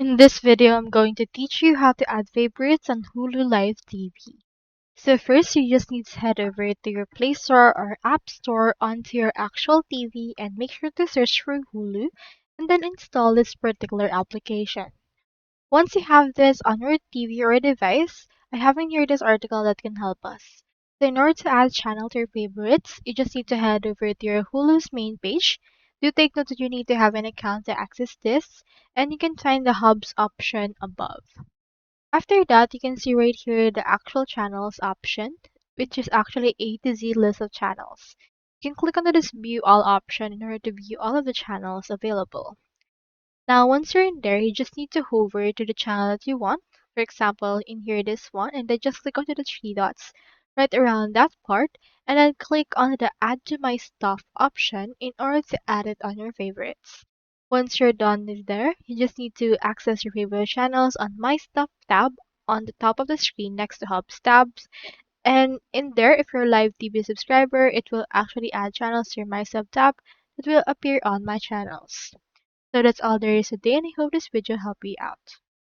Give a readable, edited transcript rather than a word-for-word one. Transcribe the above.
In this video, I'm going to teach you how to add favorites on Hulu Live TV. So first, you just need to head over to your Play Store or App Store onto your actual TV and make sure to search for Hulu and then install this particular application. Once you have this on your TV or device, I have in here this article that can help us. So in order to add channel to your favorites, you just need to head over to your Hulu's main page. Do take note that you need to have an account to access this, and you can find the hubs option above. After that, you can see right here the actual channels option, which is actually A to Z list of channels. You can click on this view all option in order to view all of the channels available. Now, once you're in there, you just need to hover to the channel that you want. For example, in here, this one, and then just click onto the three dots right around that part, and then click on the Add to My Stuff option in order to add it on your favorites. Once you're done with there, you just need to access your favorite channels on My Stuff tab on the top of the screen next to Hubs tabs. And in there, if you're a live TV subscriber, it will actually add channels to your My Stuff tab that will appear on My Channels. So that's all there is today, and I hope this video helped you out.